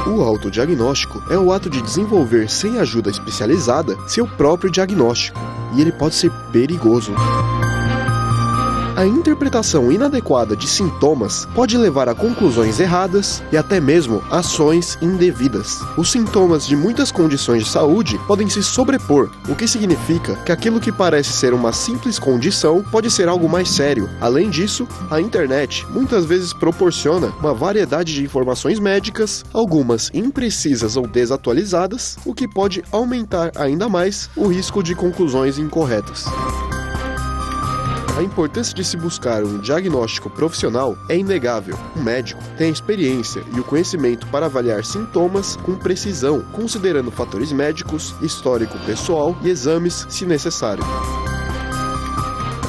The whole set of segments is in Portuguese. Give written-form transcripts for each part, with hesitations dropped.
O autodiagnóstico é o ato de desenvolver sem ajuda especializada seu próprio diagnóstico, e ele pode ser perigoso. A interpretação inadequada de sintomas pode levar a conclusões erradas e até mesmo ações indevidas. Os sintomas de muitas condições de saúde podem se sobrepor, o que significa que aquilo que parece ser uma simples condição pode ser algo mais sério. Além disso, a internet muitas vezes proporciona uma variedade de informações médicas, algumas imprecisas ou desatualizadas, o que pode aumentar ainda mais o risco de conclusões incorretas. A importância de se buscar um diagnóstico profissional é inegável. O médico tem a experiência e o conhecimento para avaliar sintomas com precisão, considerando fatores médicos, histórico pessoal e exames, se necessário.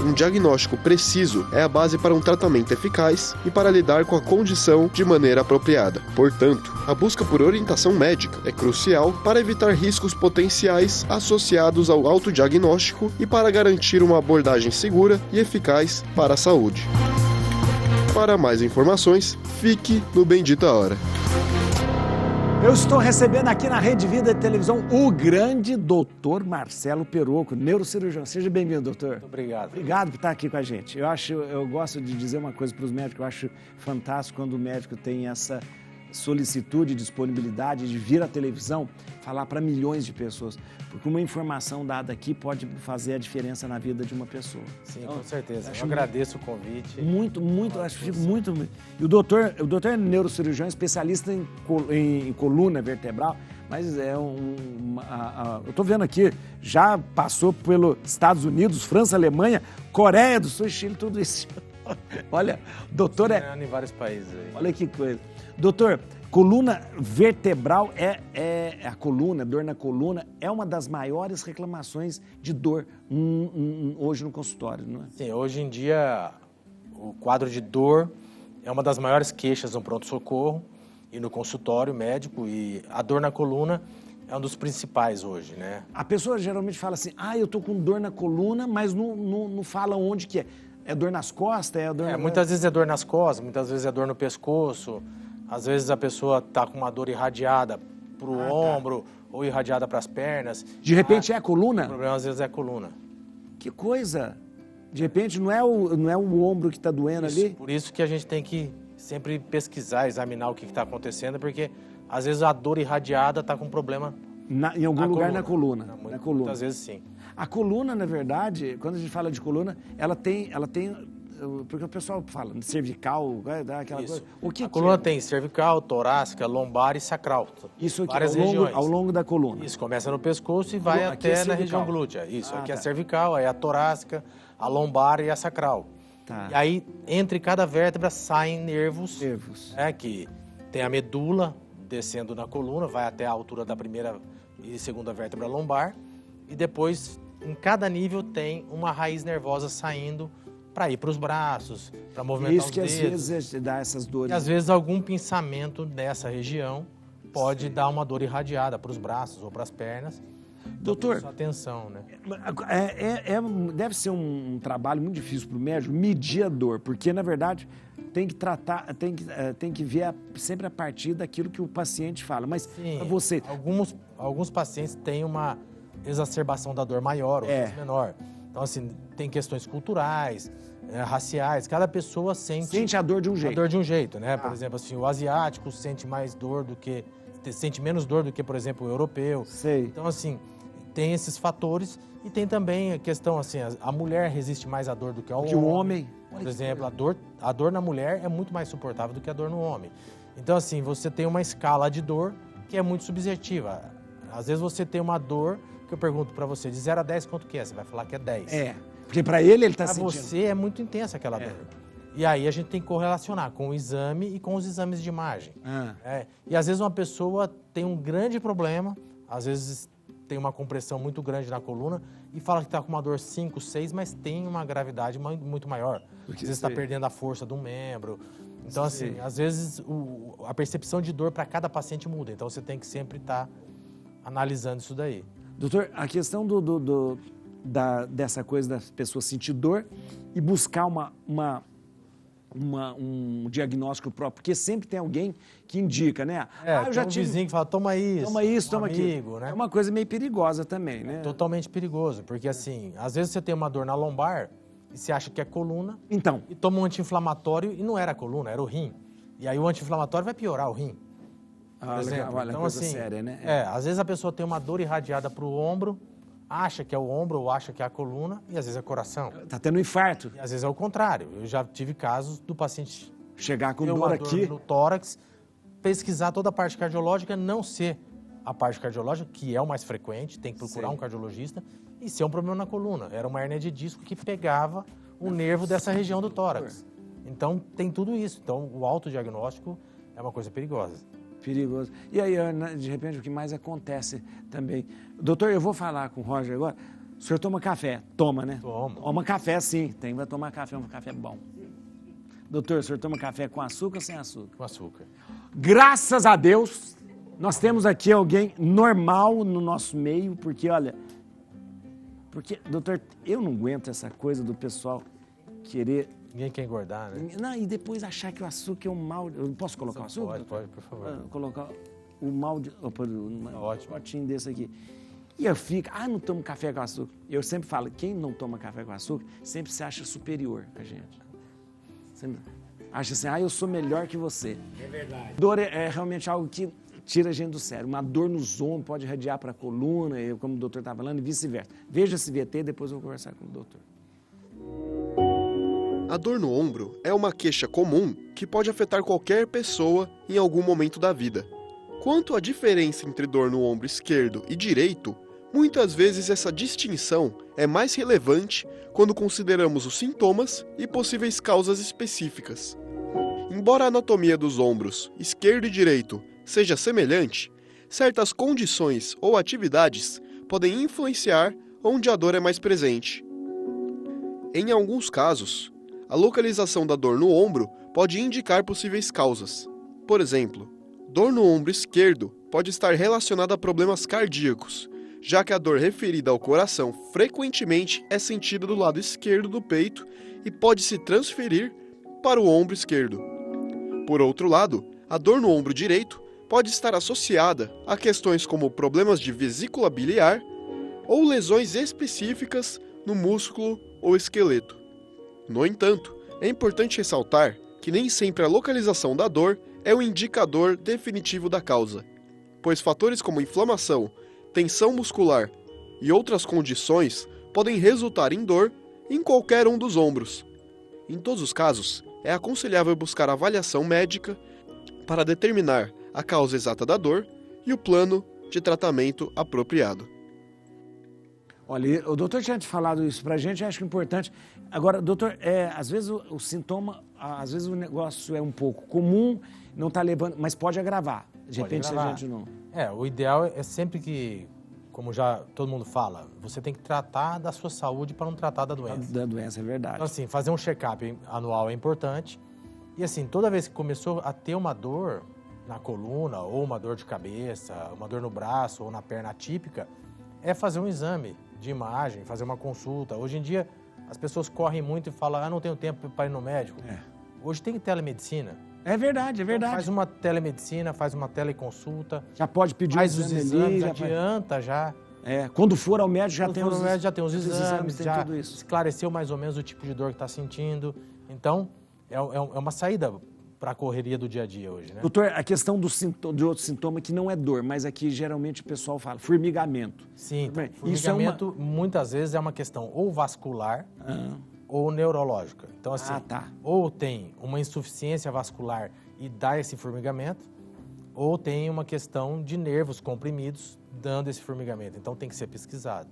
Um diagnóstico preciso é a base para um tratamento eficaz e para lidar com a condição de maneira apropriada. Portanto, a busca por orientação médica é crucial para evitar riscos potenciais associados ao autodiagnóstico e para garantir uma abordagem segura e eficaz para a saúde. Para mais informações, fique no Bendita Hora. Eu estou recebendo aqui na Rede Vida de Televisão o grande doutor Marcelo Perocco, neurocirurgião. Seja bem-vindo, doutor. Muito obrigado. Obrigado por estar aqui com a gente. Eu gosto de dizer uma coisa para os médicos, eu acho fantástico quando o médico tem essa solicitude e disponibilidade de vir à televisão falar para milhões de pessoas, porque uma informação dada aqui pode fazer a diferença na vida de uma pessoa. Sim, então, com certeza. Eu agradeço o convite. Muito, acho muito. E o doutor é neurocirurgião, especialista em coluna vertebral, mas eu estou vendo aqui, já passou pelos Estados Unidos, França, Alemanha, Coreia do Sul, Chile, tudo isso. Olha, doutor em vários países aí. Olha que coisa. Doutor, coluna vertebral a coluna, dor na coluna, é uma das maiores reclamações de dor hoje no consultório, não é? Sim, hoje em dia o quadro de dor é uma das maiores queixas no pronto-socorro e no consultório médico, e a dor na coluna é um dos principais hoje, né? A pessoa geralmente fala assim, eu tô com dor na coluna, mas não fala onde que é. É dor nas costas? Muitas vezes é dor nas costas, muitas vezes é dor no pescoço. Às vezes a pessoa está com uma dor irradiada para o ombro ou irradiada para as pernas. De repente é a coluna? O problema às vezes é a coluna. Que coisa! De repente não é o ombro que está doendo ali? Por isso que a gente tem que sempre pesquisar, examinar o que está acontecendo, porque às vezes a dor irradiada está com problema em algum lugar na coluna. Na coluna. Muitas vezes sim. A coluna, na verdade, quando a gente fala de coluna, ela tem porque o pessoal fala cervical, aquela Isso. coisa. A coluna tem cervical, torácica, lombar e sacral. Isso aqui, várias ao longo da coluna. Isso, começa no pescoço e vai até na região glútea. Isso, aqui é a cervical, aí a torácica, a lombar e a sacral. Tá. E aí, entre cada vértebra, saem nervos. Que tem a medula descendo na coluna, vai até a altura da primeira e segunda vértebra lombar. E depois, em cada nível, tem uma raiz nervosa saindo para ir para os braços, para movimentar os dedos. Isso que às vezes dá essas dores. E às vezes algum pinçamento nessa região pode dar uma dor irradiada para os braços ou para as pernas. Doutor, sua atenção, né? Deve ser um trabalho muito difícil para o médico medir a dor, porque na verdade tem que tratar, tem que ver sempre a partir daquilo que o paciente fala. Mas para você, alguns pacientes têm uma exacerbação da dor maior ou menor. Então, assim, tem questões culturais, raciais. Cada pessoa sente a dor de um jeito. A dor de um jeito, né? Por exemplo, assim, o asiático sente menos dor do que, por exemplo, o europeu. Sei. Então, assim, tem esses fatores e tem também a questão, assim, a mulher resiste mais à dor do que o homem. Por exemplo, a dor na mulher é muito mais suportável do que a dor no homem. Então, assim, você tem uma escala de dor que é muito subjetiva. Às vezes você tem uma dor que eu pergunto pra você, de 0 a 10, quanto que é? Você vai falar que é 10. Porque pra ele tá sentindo. Pra você é muito intensa aquela dor. E aí a gente tem que correlacionar com o exame e com os exames de imagem. E às vezes uma pessoa tem um grande problema, às vezes tem uma compressão muito grande na coluna e fala que está com uma dor 5, 6, mas tem uma gravidade muito maior. Às vezes está perdendo a força do membro. Então, assim, às vezes a percepção de dor para cada paciente muda. Então, você tem que sempre estar analisando isso daí. Doutor, a questão dessa coisa das pessoas sentir dor e buscar um diagnóstico próprio, porque sempre tem alguém que indica, né? Eu já tive um vizinho que fala, toma isso, toma amigo, aquilo. Né? É uma coisa meio perigosa também, né? Totalmente perigoso, porque assim, às vezes você tem uma dor na lombar e você acha que é coluna, então, e toma um anti-inflamatório e não era a coluna, era o rim. E aí o anti-inflamatório vai piorar o rim. Por exemplo. Olha, Então, coisa assim, séria, né? às vezes a pessoa tem uma dor irradiada para o ombro, acha que é o ombro ou acha que é a coluna, e às vezes é coração. Tá tendo infarto. E às vezes é o contrário. Eu já tive casos do paciente chegar com ter dor uma aqui no tórax, pesquisar toda a parte cardiológica, não ser a parte cardiológica, que é o mais frequente, tem que procurar um cardiologista, e ser um problema na coluna. Era uma hérnia de disco que pegava o nervo dessa região do tórax. Então, tem tudo isso. Então, o autodiagnóstico é uma coisa perigosa. Perigoso. E aí, de repente, o que mais acontece também? Doutor, eu vou falar com o Roger agora. O senhor toma café? Toma, né? Toma café, sim. Vai tomar café, um café bom. Doutor, o senhor toma café com açúcar ou sem açúcar? Com açúcar. Graças a Deus, nós temos aqui alguém normal no nosso meio, porque, olha... Porque, doutor, eu não aguento essa coisa do pessoal querer... Ninguém quer engordar, né? Não, e depois achar que o açúcar é um mal... Eu posso colocar o açúcar? Pode, por favor. Colocar o mal de... Ótimo. Um potinho desse aqui. E eu fico, não tomo café com açúcar. Eu sempre falo, quem não toma café com açúcar, sempre se acha superior a gente. Sempre acha assim, eu sou melhor que você. É verdade. Dor é realmente algo que tira a gente do sério. Uma dor nos ombros pode irradiar para a coluna, como o doutor está falando, e vice-versa. Veja esse VT, depois eu vou conversar com o doutor. A dor no ombro é uma queixa comum que pode afetar qualquer pessoa em algum momento da vida. Quanto à diferença entre dor no ombro esquerdo e direito, muitas vezes essa distinção é mais relevante quando consideramos os sintomas e possíveis causas específicas. Embora a anatomia dos ombros esquerdo e direito seja semelhante, certas condições ou atividades podem influenciar onde a dor é mais presente. Em alguns casos, a localização da dor no ombro pode indicar possíveis causas. Por exemplo, dor no ombro esquerdo pode estar relacionada a problemas cardíacos, já que a dor referida ao coração frequentemente é sentida do lado esquerdo do peito e pode se transferir para o ombro esquerdo. Por outro lado, a dor no ombro direito pode estar associada a questões como problemas de vesícula biliar ou lesões específicas no músculo ou esqueleto. No entanto, é importante ressaltar que nem sempre a localização da dor é o indicador definitivo da causa, pois fatores como inflamação, tensão muscular e outras condições podem resultar em dor em qualquer um dos ombros. Em todos os casos, é aconselhável buscar avaliação médica para determinar a causa exata da dor e o plano de tratamento apropriado. Olha, o doutor tinha te falado isso pra gente, eu acho importante. Agora, doutor, às vezes o sintoma, às vezes o negócio é um pouco comum, não está levando, mas pode agravar. De repente, se a gente não... O ideal é sempre que, como já todo mundo fala, você tem que tratar da sua saúde para não tratar da doença. Da doença, é verdade. Então, assim, fazer um check-up anual é importante. E, assim, toda vez que começou a ter uma dor na coluna, ou uma dor de cabeça, uma dor no braço ou na perna atípica, é fazer um exame de imagem, fazer uma consulta. Hoje em dia, as pessoas correm muito e falam, não tenho tempo para ir no médico. Hoje tem telemedicina. É verdade, é verdade. Então, faz uma telemedicina, faz uma teleconsulta. Já pode pedir faz os exames, já adianta já. Quando for ao médico já tem os exames, já tudo isso. Esclareceu mais ou menos o tipo de dor que está sentindo. Então, é uma saída para a correria do dia a dia hoje, né? Doutor, a questão de outro sintoma que não é dor, mas aqui geralmente o pessoal fala, formigamento. Sim, então, formigamento muitas vezes é uma questão ou vascular ou neurológica. Então, assim, ou tem uma insuficiência vascular e dá esse formigamento, ou tem uma questão de nervos comprimidos dando esse formigamento. Então, tem que ser pesquisado.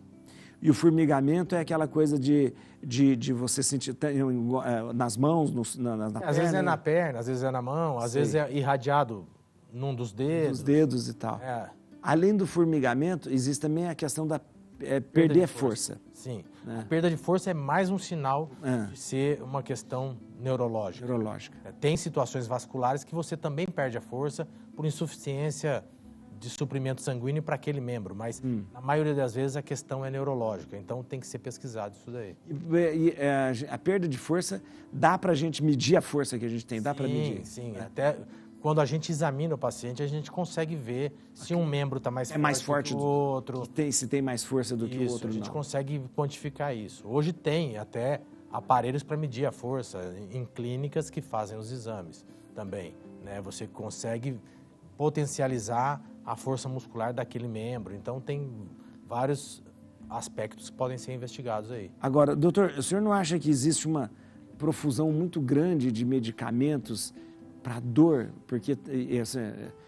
E o formigamento é aquela coisa de você sentir nas mãos, na perna? Às vezes é na perna, às vezes é na mão, às vezes é irradiado num dos dedos. Dos dedos e tal. Além do formigamento, existe também a questão da perder força. Sim. A perda de força é mais um sinal de ser uma questão neurológica. Neurológica. Tem situações vasculares que você também perde a força por insuficiência de suprimento sanguíneo para aquele membro, mas na maioria das vezes a questão é neurológica, então tem que ser pesquisado isso daí. A perda de força, dá para a gente medir a força que a gente tem? Dá para medir? Sim, até quando a gente examina o paciente, a gente consegue ver se um membro está mais forte do que o outro. Se tem mais força do que o outro, a gente consegue quantificar isso. Hoje tem até aparelhos para medir a força em clínicas que fazem os exames também, né? Você consegue potencializar a força muscular daquele membro. Então, tem vários aspectos que podem ser investigados aí. Agora, doutor, o senhor não acha que existe uma profusão muito grande de medicamentos para dor? Porque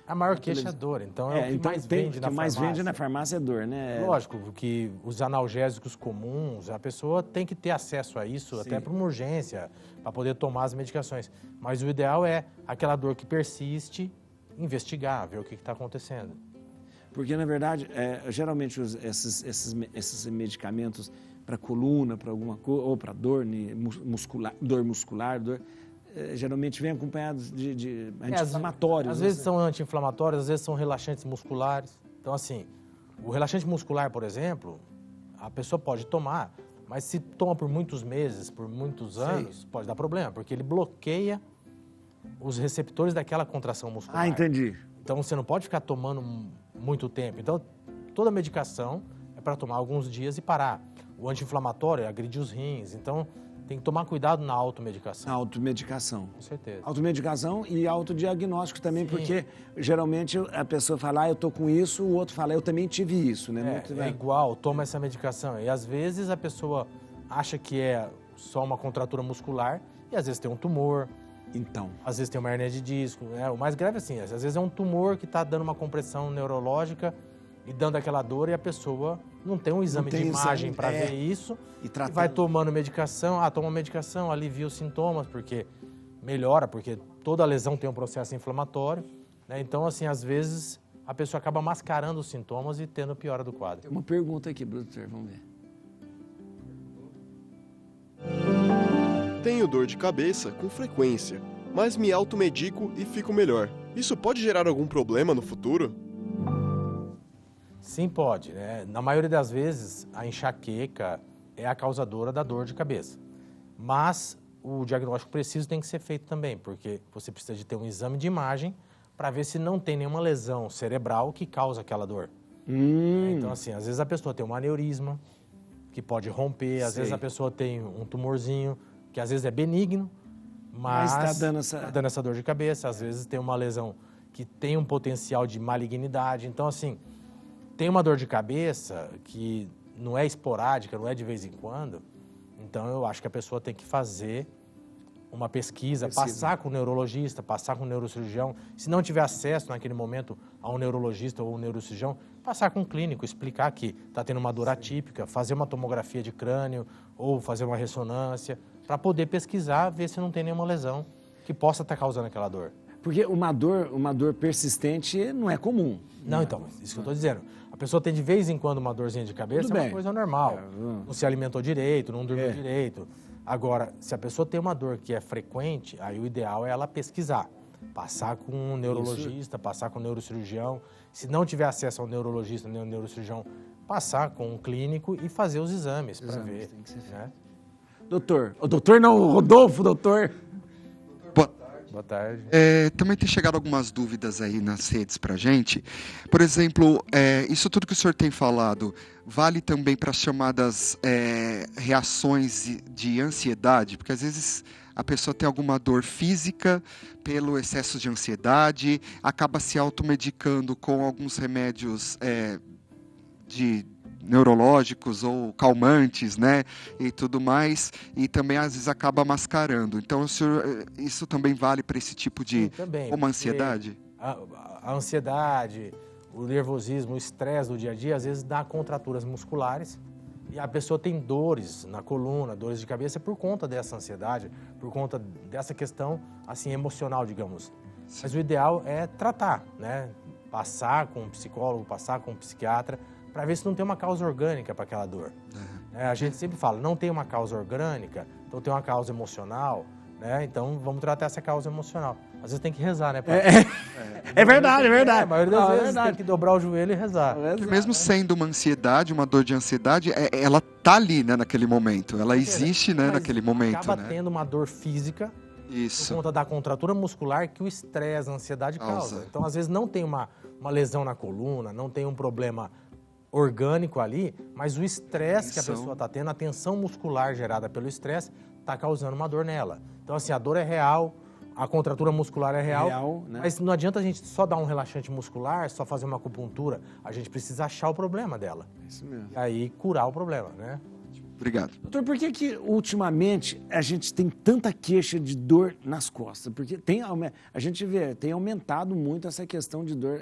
a maior queixa é dor, então é o que mais vende na farmácia. O que mais vende na farmácia é dor, né? Lógico que os analgésicos comuns, a pessoa tem que ter acesso a isso, até para uma urgência, para poder tomar as medicações. Mas o ideal é aquela dor que persiste, investigar, ver o que está acontecendo. Porque, na verdade, geralmente esses medicamentos para coluna, para alguma coisa, ou para dor muscular, geralmente vem acompanhados de anti-inflamatórios. Às vezes são anti-inflamatórios, às vezes são relaxantes musculares. Então, assim, o relaxante muscular, por exemplo, a pessoa pode tomar, mas se toma por muitos meses, por muitos anos, pode dar problema, porque ele bloqueia os receptores daquela contração muscular. Ah, entendi. Então, você não pode ficar tomando muito tempo. Então, toda medicação é para tomar alguns dias e parar. O anti-inflamatório agride os rins, então tem que tomar cuidado na automedicação. Na automedicação. Com certeza. Automedicação e autodiagnóstico também, porque geralmente a pessoa fala, eu estou com isso, o outro fala, eu também tive isso, né? É igual, toma essa medicação. E às vezes a pessoa acha que é só uma contratura muscular e às vezes tem um tumor. Então. Às vezes tem uma hernia de disco. O mais grave é assim, às vezes é um tumor que está dando uma compressão neurológica e dando aquela dor e a pessoa não tem um exame de imagem para ver isso e vai tomando medicação, toma medicação, alivia os sintomas, porque melhora, porque toda lesão tem um processo inflamatório, né? Então, assim, às vezes a pessoa acaba mascarando os sintomas e tendo piora do quadro. Tem uma pergunta aqui, doutor, vamos ver. Tenho dor de cabeça com frequência, mas me automedico e fico melhor. Isso pode gerar algum problema no futuro? Sim, pode. Na maioria das vezes, a enxaqueca é a causadora da dor de cabeça. Mas o diagnóstico preciso tem que ser feito também, porque você precisa de ter um exame de imagem para ver se não tem nenhuma lesão cerebral que causa aquela dor. Então, assim, às vezes a pessoa tem um aneurisma, que pode romper, às vezes a pessoa tem um tumorzinho, que às vezes é benigno, mas está dando essa dor de cabeça. Às vezes tem uma lesão que tem um potencial de malignidade. Então, assim, tem uma dor de cabeça que não é esporádica, não é de vez em quando. Então, eu acho que a pessoa tem que fazer uma pesquisa, passar com o neurologista, passar com o neurocirurgião. Se não tiver acesso naquele momento a um neurologista ou um neurocirurgião, passar com um clínico, explicar que está tendo uma dor atípica, fazer uma tomografia de crânio ou fazer uma ressonância, para poder pesquisar, ver se não tem nenhuma lesão que possa estar causando aquela dor. Porque uma dor persistente não é comum. Não, então, isso que eu estou dizendo. A pessoa tem de vez em quando uma dorzinha de cabeça, é uma coisa normal. Não se alimentou direito, não dormiu direito. Agora, se a pessoa tem uma dor que é frequente, aí o ideal é ela pesquisar. Passar com um neurologista, passar com um neurocirurgião. Se não tiver acesso ao neurologista nem ao neurocirurgião, passar com um clínico e fazer os exames para ver. Tem que ser feito. Doutor. O doutor não, o Rodolfo, doutor. Boa tarde. Também tem chegado algumas dúvidas aí nas redes pra gente. Por exemplo, isso tudo que o senhor tem falado vale também para as chamadas reações de ansiedade? Porque às vezes a pessoa tem alguma dor física pelo excesso de ansiedade, acaba se automedicando com alguns remédios neurológicos ou calmantes, né, e tudo mais, e também às vezes acaba mascarando. Então, isso também vale para esse tipo de como ansiedade? A ansiedade, o nervosismo, o estresse do dia a dia, às vezes dá contraturas musculares e a pessoa tem dores na coluna, dores de cabeça por conta dessa ansiedade, por conta dessa questão assim emocional, digamos. Sim. Mas o ideal é tratar, né, passar com um psicólogo, passar com um psiquiatra, para ver se não tem uma causa orgânica para aquela dor. A gente sempre fala, não tem uma causa orgânica, então tem uma causa emocional, né? Então vamos tratar essa causa emocional. Às vezes tem que rezar, né? É verdade, é verdade. A maioria das vezes tem que dobrar o joelho e rezar. E mesmo sendo uma ansiedade, uma dor de ansiedade, ela tá ali, né, naquele momento. Ela existe, né, naquele momento, acaba né? tendo uma dor física Isso. por conta da contratura muscular que o estresse, a ansiedade causa. Então, às vezes, não tem uma lesão na coluna, não tem um problema orgânico ali, mas o estresse que a pessoa está tendo, a tensão muscular gerada pelo estresse, está causando uma dor nela. Então, assim, a dor é real, a contratura muscular é real, né? Mas não adianta a gente só dar um relaxante muscular, só fazer uma acupuntura. A gente precisa achar o problema dela. Isso mesmo. E aí curar o problema, né? Obrigado. Doutor, por que ultimamente a gente tem tanta queixa de dor nas costas? Porque a gente vê, tem aumentado muito essa questão de dor,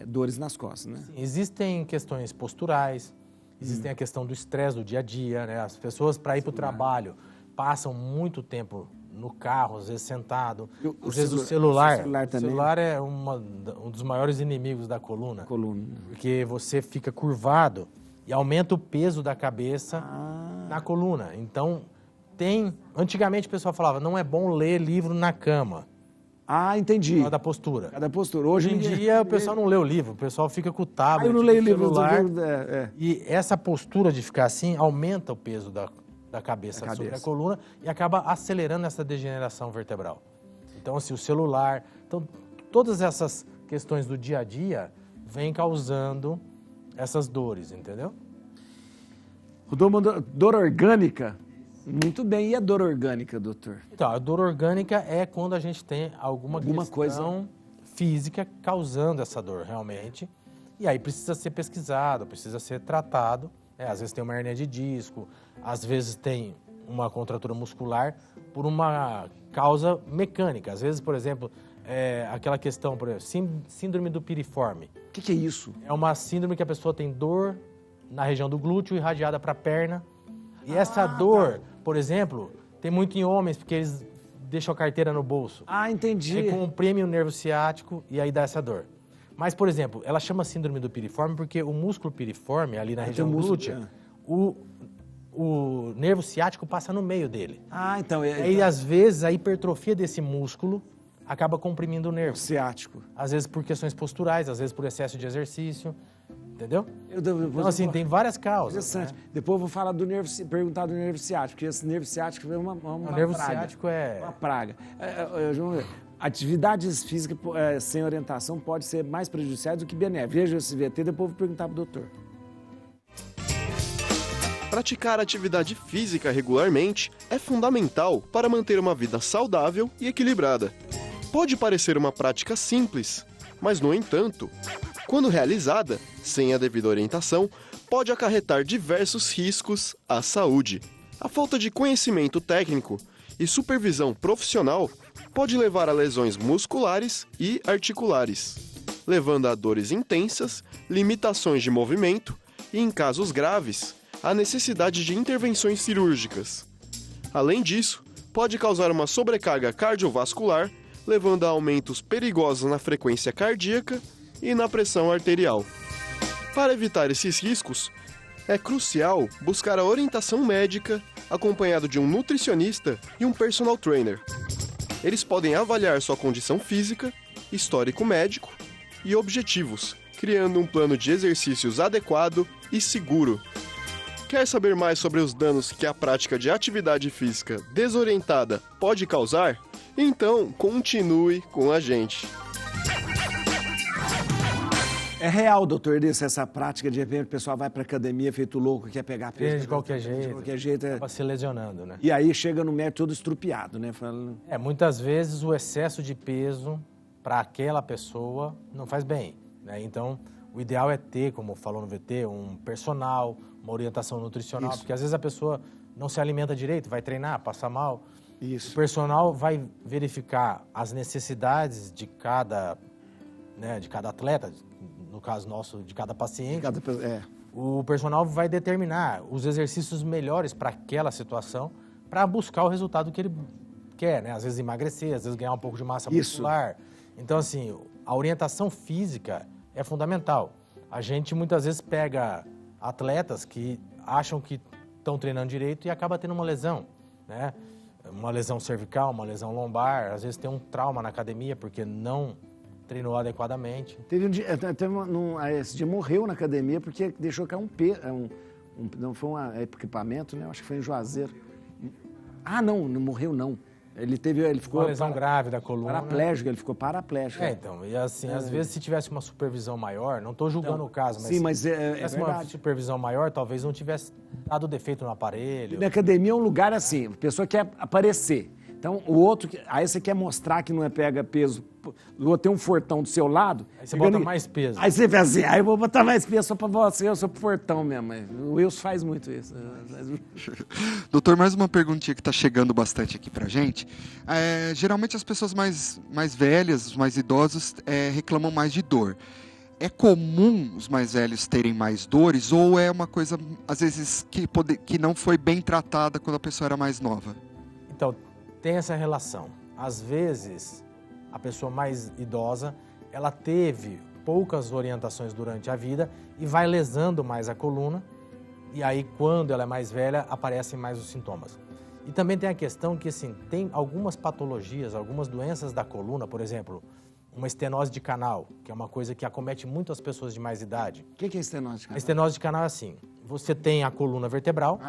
dores nas costas, né? Sim, existem questões posturais, existem a questão do estresse do dia a dia, né? As pessoas, para ir para o trabalho, passam muito tempo no carro, às vezes sentado. Às vezes o celular é um dos maiores inimigos da coluna. Porque você fica curvado e aumenta o peso da cabeça na coluna. Então, antigamente o pessoal falava, não é bom ler livro na cama. Ah, entendi. Por causa da postura. Cada postura. Hoje em dia o pessoal não lê o livro, o pessoal fica com o tablet, eu não leio o livro, celular. E essa postura de ficar assim aumenta o peso da cabeça sobre a coluna e acaba acelerando essa degeneração vertebral. Então, assim, o celular... Então, todas essas questões do dia a dia vêm causando essas dores, entendeu? Dor orgânica? Muito bem. E a dor orgânica, doutor? Então, a dor orgânica é quando a gente tem alguma questão física causando essa dor, realmente. E aí precisa ser pesquisado, precisa ser tratado. Às vezes tem uma hernia de disco, às vezes tem uma contratura muscular por uma causa mecânica. Às vezes, por exemplo, aquela questão, por exemplo, síndrome do piriforme. O que é isso? É uma síndrome que a pessoa tem dor na região do glúteo irradiada para a perna. E essa dor, por exemplo, tem muito em homens, porque eles deixam a carteira no bolso. Ah, entendi. Aí comprime o nervo ciático e aí dá essa dor. Mas, por exemplo, ela chama síndrome do piriforme porque o músculo piriforme, ali na região glútea, o nervo ciático passa no meio dele. Ah, então... Aí, às vezes, a hipertrofia desse músculo acaba comprimindo o nervo. Ciático. Às vezes por questões posturais, às vezes por excesso de exercício, entendeu? Então, assim, tem várias causas. Interessante. Né? Depois eu vou falar perguntar do nervo ciático, porque esse nervo ciático é uma o nervo praga. Ciático é... Uma praga. Atividades físicas sem orientação pode ser mais prejudiciais do que benéficas. Veja esse VT, depois eu vou perguntar para o doutor. Praticar atividade física regularmente é fundamental para manter uma vida saudável e equilibrada. Pode parecer uma prática simples, mas, no entanto, quando realizada sem a devida orientação, pode acarretar diversos riscos à saúde. A falta de conhecimento técnico e supervisão profissional pode levar a lesões musculares e articulares, levando a dores intensas, limitações de movimento e, em casos graves, a necessidade de intervenções cirúrgicas. Além disso, pode causar uma sobrecarga cardiovascular, levando a aumentos perigosos na frequência cardíaca e na pressão arterial. Para evitar esses riscos, é crucial buscar a orientação médica, acompanhado de um nutricionista e um personal trainer. Eles podem avaliar sua condição física, histórico médico e objetivos, criando um plano de exercícios adequado e seguro. Quer saber mais sobre os danos que a prática de atividade física desorientada pode causar? Então, continue com a gente. É real, doutor, essa prática de repente o pessoal vai para academia feito louco, quer pegar peso. De qualquer jeito. De qualquer jeito. Acaba se lesionando, né? E aí chega no médico todo estrupiado, né? Falando... muitas vezes o excesso de peso para aquela pessoa não faz bem, né? Então, o ideal é ter, como falou no VT, um personal, uma orientação nutricional, porque às vezes a pessoa não se alimenta direito, vai treinar, passa mal. Isso. O personal vai verificar as necessidades de cada atleta, no caso nosso, de cada paciente. O personal vai determinar os exercícios melhores para aquela situação, para buscar o resultado que ele quer, né? Às vezes emagrecer, às vezes ganhar um pouco de massa muscular. Então, assim, a orientação física é fundamental. A gente muitas vezes pega atletas que acham que estão treinando direito e acaba tendo uma lesão, né? uma lesão cervical, uma lesão lombar, às vezes tem um trauma na academia porque não treinou adequadamente. Esse dia morreu na academia porque deixou cair não foi um equipamento, né? Acho que foi em Juazeiro. Ah, não morreu não. Ele ficou... Uma lesão grave da coluna. Paraplégico, ele ficou paraplégico. Então, e assim, às vezes se tivesse uma supervisão maior, não estou julgando o caso, mas sim, mas se tivesse uma supervisão maior, talvez não tivesse dado defeito no aparelho. Na academia é um lugar assim, a pessoa quer aparecer. Então, o outro, aí você quer mostrar que não pega peso, o outro tem um fortão do seu lado. Aí você bota mais peso. Aí você pensa assim, eu vou botar mais peso só pra você, eu sou pro fortão mesmo. O Wilson faz muito isso. Doutor, mais uma perguntinha que está chegando bastante aqui pra gente. Geralmente as pessoas mais velhas, os mais idosos, reclamam mais de dor. É comum os mais velhos terem mais dores ou é uma coisa, às vezes, que não foi bem tratada quando a pessoa era mais nova? Então, tem essa relação. Às vezes, a pessoa mais idosa, ela teve poucas orientações durante a vida e vai lesando mais a coluna. E aí, quando ela é mais velha, aparecem mais os sintomas. E também tem a questão que, assim, tem algumas patologias, algumas doenças da coluna, por exemplo, uma estenose de canal, que é uma coisa que acomete muito as pessoas de mais idade. O que é estenose de canal? A estenose de canal é assim, você tem a coluna vertebral,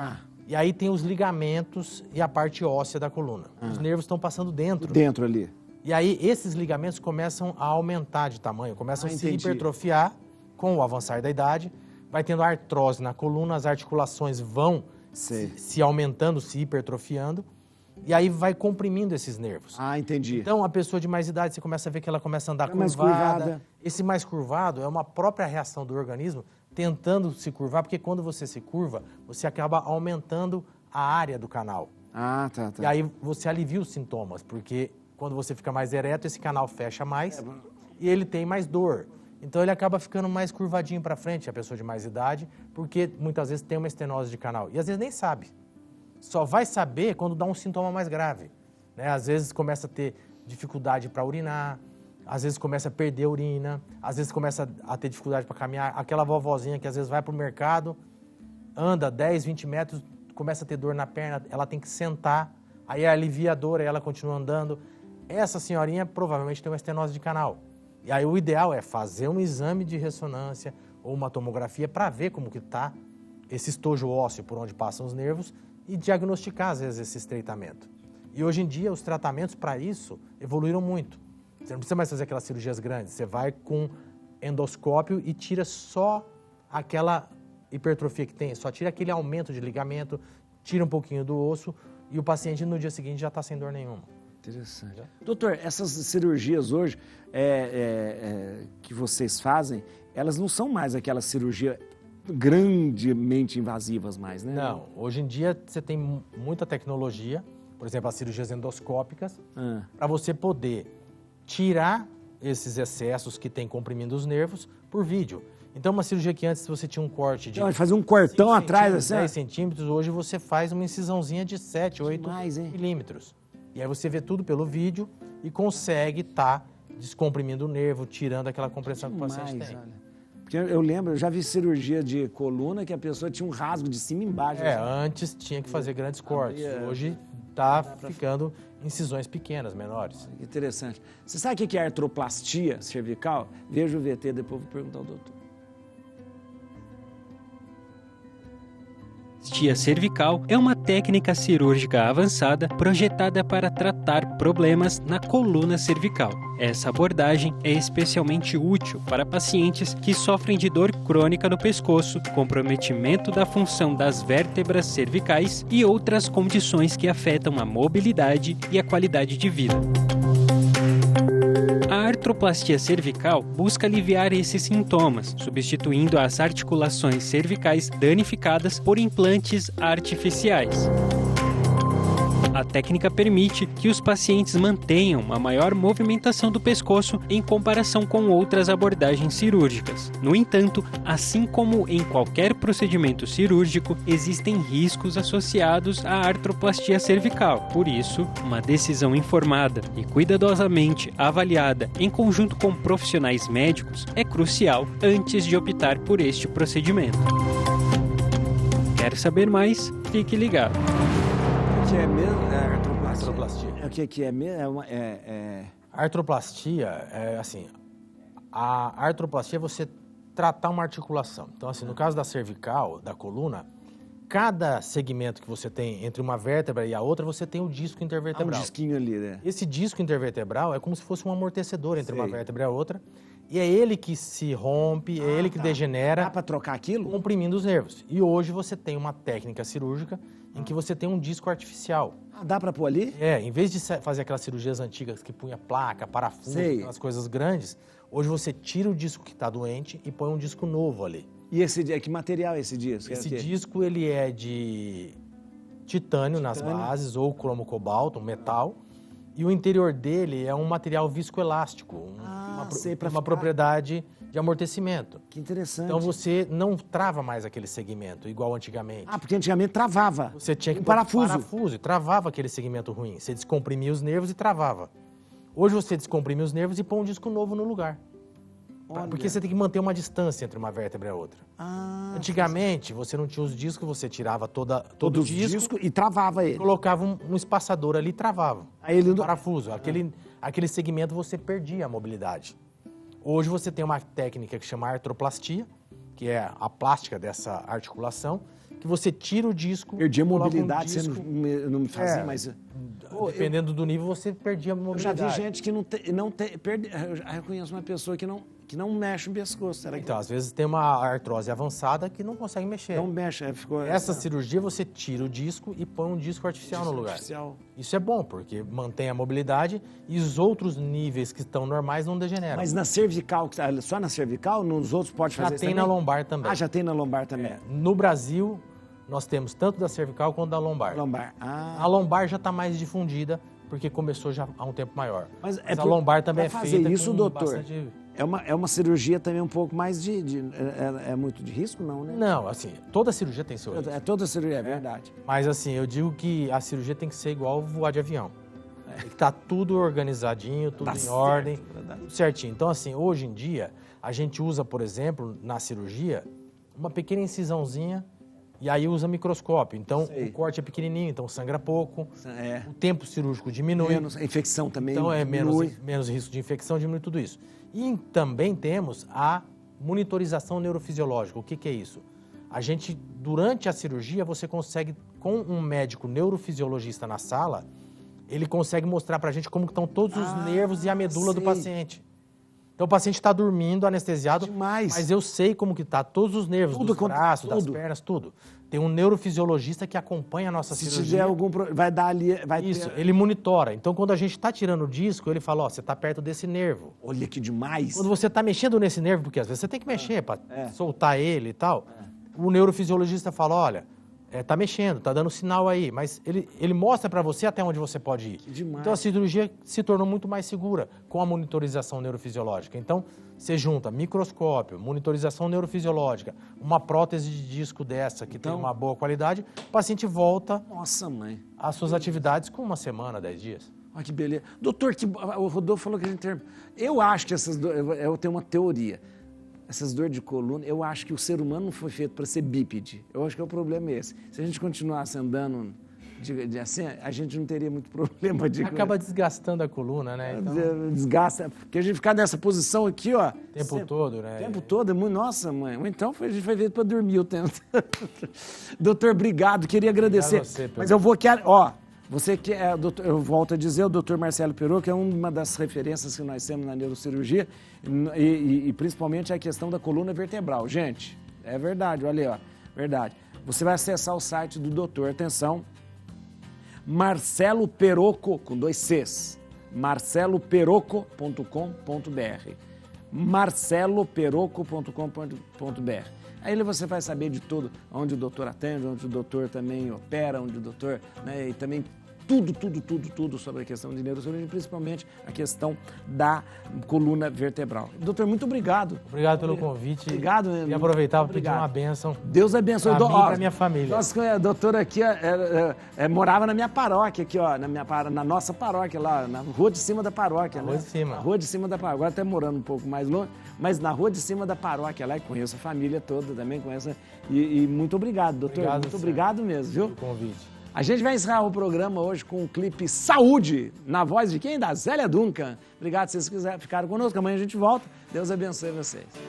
e aí tem os ligamentos e a parte óssea da coluna. Os nervos estão passando dentro. Dentro ali. E aí esses ligamentos começam a aumentar de tamanho, começam a se hipertrofiar com o avançar da idade, vai tendo artrose na coluna, as articulações vão se aumentando, se hipertrofiando, e aí vai comprimindo esses nervos. Ah, entendi. Então, a pessoa de mais idade, você começa a ver que ela começa a andar curvada. Esse mais curvado é uma própria reação do organismo tentando se curvar, porque quando você se curva, você acaba aumentando a área do canal. Ah, tá. E aí você alivia os sintomas, porque quando você fica mais ereto, esse canal fecha mais e ele tem mais dor. Então ele acaba ficando mais curvadinho para frente, a pessoa de mais idade, porque muitas vezes tem uma estenose de canal. E às vezes nem sabe. Só vai saber quando dá um sintoma mais grave, né? Às vezes começa a ter dificuldade para urinar, às vezes começa a perder a urina, às vezes começa a ter dificuldade para caminhar. Aquela vovozinha que às vezes vai para o mercado, anda 10, 20 metros, começa a ter dor na perna, ela tem que sentar, aí alivia a dor, aí ela continua andando. Essa senhorinha provavelmente tem uma estenose de canal. E aí o ideal é fazer um exame de ressonância ou uma tomografia para ver como que está esse estojo ósseo por onde passam os nervos e diagnosticar, às vezes, esse estreitamento. E hoje em dia, os tratamentos para isso evoluíram muito. Você não precisa mais fazer aquelas cirurgias grandes. Você vai com endoscópio e tira só aquela hipertrofia que tem, só tira aquele aumento de ligamento, tira um pouquinho do osso e o paciente no dia seguinte já está sem dor nenhuma. Interessante. Doutor, essas cirurgias hoje que vocês fazem, elas não são mais aquelas cirurgias grandemente invasivas mais, né? Não. Hoje em dia você tem muita tecnologia, por exemplo, as cirurgias endoscópicas, para você poder tirar esses excessos que tem comprimindo os nervos por vídeo. Então, uma cirurgia que antes você tinha um corte de... fazer um cortão atrás, assim? 10 centímetros, hoje você faz uma incisãozinha de 7, 8 milímetros. E aí você vê tudo pelo vídeo e consegue estar descomprimindo o nervo, tirando aquela compressão que o paciente tem. Olha. Porque eu lembro, eu já vi cirurgia de coluna que a pessoa tinha um rasgo de cima e embaixo. Antes tinha que fazer grandes cortes. Hoje está ficando incisões pequenas, menores. Interessante. Você sabe o que é artroplastia cervical? Veja o VT, depois vou perguntar ao doutor. Artroplastia cervical é uma técnica cirúrgica avançada projetada para tratar problemas na coluna cervical. Essa abordagem é especialmente útil para pacientes que sofrem de dor crônica no pescoço, comprometimento da função das vértebras cervicais e outras condições que afetam a mobilidade e a qualidade de vida. A artroplastia cervical busca aliviar esses sintomas, substituindo as articulações cervicais danificadas por implantes artificiais. A técnica permite que os pacientes mantenham uma maior movimentação do pescoço em comparação com outras abordagens cirúrgicas. No entanto, assim como em qualquer procedimento cirúrgico, existem riscos associados à artroplastia cervical. Por isso, uma decisão informada e cuidadosamente avaliada em conjunto com profissionais médicos é crucial antes de optar por este procedimento. Quer saber mais? Fique ligado. Que é mesmo? Artroplastia. O que é mesmo? A artroplastia é assim, a artroplastia é você tratar uma articulação. Então, assim, no caso da cervical, da coluna, cada segmento que você tem entre uma vértebra e a outra, você tem o disco intervertebral. Um disquinho ali, né? Esse disco intervertebral é como se fosse um amortecedor entre uma vértebra e a outra. E é ele que se rompe, é ele que degenera. Dá para trocar aquilo? Comprimindo os nervos. E hoje você tem uma técnica cirúrgica em que você tem um disco artificial. Dá para pôr ali? Em vez de fazer aquelas cirurgias antigas que punha placa, parafuso, aquelas coisas grandes, hoje você tira o disco que está doente e põe um disco novo ali. E que material é esse disco? Esse disco ele é de titânio nas bases ou cromo cobalto, um metal. E o interior dele é um material viscoelástico, uma propriedade de amortecimento. Que interessante. Então você não trava mais aquele segmento, igual antigamente. Porque antigamente travava. Você tinha que um pôr parafuso e travava aquele segmento ruim. Você descomprimia os nervos e travava. Hoje você descomprime os nervos e põe um disco novo no lugar. Porque você tem que manter uma distância entre uma vértebra e a outra. Antigamente, você não tinha os discos, você tirava todo o disco e travava ele. Colocava um espaçador ali e travava. Aí ele parafuso. Aquele segmento você perdia a mobilidade. Hoje você tem uma técnica que chama artroplastia, que é a plástica dessa articulação, que você tira o disco... Perdia a mobilidade, você não me fazia mais... Dependendo do nível, você perdia a mobilidade. Eu já vi gente que não tem... Eu conheço uma pessoa que não mexe o pescoço. Então, às vezes tem uma artrose avançada que não consegue mexer. Não mexe. Essa cirurgia, você tira o disco e põe um disco artificial no lugar. Isso é bom, porque mantém a mobilidade e os outros níveis que estão normais não degeneram. Mas na cervical, só na cervical? Nos outros pode fazer isso também? Já tem na lombar também. Já tem na lombar também. No Brasil, nós temos tanto da cervical quanto da lombar. A lombar já está mais difundida, porque começou já há um tempo maior. Mas a lombar também é feita fazer isso, doutor, bastante... É uma cirurgia também um pouco mais é muito de risco, não, né? Não, assim, toda cirurgia tem seu risco. Toda cirurgia, é verdade. Mas assim, eu digo que a cirurgia tem que ser igual voar de avião. Tem que estar tudo organizadinho, tudo em ordem, tudo certinho. Então, assim, hoje em dia, a gente usa, por exemplo, na cirurgia, uma pequena incisãozinha e aí usa microscópio. Então, o corte é pequenininho, então sangra pouco. O tempo cirúrgico diminui. Menos, a infecção também então, menos risco de infecção, diminui tudo isso. E também temos a monitorização neurofisiológica. O que é isso? A gente, durante a cirurgia, você consegue, com um médico neurofisiologista na sala, ele consegue mostrar pra gente como estão todos os nervos e a medula do paciente. Então o paciente está dormindo, anestesiado, mas eu sei como que está todos os nervos, dos braços, das pernas, tudo. Tem um neurofisiologista que acompanha a nossa cirurgia. Se tiver algum vai dar ali... Isso, ele monitora. Então quando a gente está tirando o disco, ele fala, você está perto desse nervo. Olha que demais. Quando você está mexendo nesse nervo, porque às vezes você tem que mexer para soltar ele e tal, o neurofisiologista fala, olha... tá mexendo, tá dando sinal aí, mas ele mostra para você até onde você pode ir. Que demais. Então a cirurgia se tornou muito mais segura com a monitorização neurofisiológica. Então você junta microscópio, monitorização neurofisiológica, uma prótese de disco dessa que tem uma boa qualidade, o paciente volta às suas atividades com 1 semana, 10 dias. Olha que beleza. Doutor, o Rodolfo falou que a gente... Eu acho que eu tenho uma teoria. Essas dores de coluna, eu acho que o ser humano não foi feito para ser bípede. Eu acho que o problema é esse. Se a gente continuasse andando assim, a gente não teria muito problema de... Acaba desgastando a coluna, né? Então... Desgasta, porque a gente ficar nessa posição aqui, ó... O tempo todo, né? O tempo todo, é muito... Nossa, mãe, então a gente foi feito para dormir o tempo. Doutor, obrigado, queria agradecer. Você, mas eu vou querer... Ó, você que é, doutor, eu volto a dizer, o doutor Marcelo Perot, que é uma das referências que nós temos na neurocirurgia, e principalmente a questão da coluna vertebral. Gente, é verdade, olha aí, ó, verdade. Você vai acessar o site do doutor, atenção, Marcelo Perocco, com 2 Cs, marceloperocco.com.br, marceloperocco.com.br. Aí você vai saber de tudo, onde o doutor atende, onde o doutor também opera, onde o doutor, né, e também tudo sobre a questão de neurocirurgia, principalmente a questão da coluna vertebral. Doutor, muito obrigado. Obrigado pelo convite. Obrigado. E aproveitar para pedir uma bênção. Deus abençoe. Para mim e para minha família. Nossa, doutora aqui morava na minha paróquia, aqui, ó, na nossa paróquia lá, na rua de cima da paróquia. Rua de cima. Na rua de cima da paróquia. Agora até morando um pouco mais longe, mas na rua de cima da paróquia lá, e conheço a família toda também, conheço. E muito obrigado, doutor. Muito obrigado mesmo, viu? Pelo convite. A gente vai encerrar o programa hoje com o clipe Saúde, na voz de quem? Da Zélia Duncan. Obrigado se vocês ficaram conosco. Amanhã a gente volta. Deus abençoe vocês.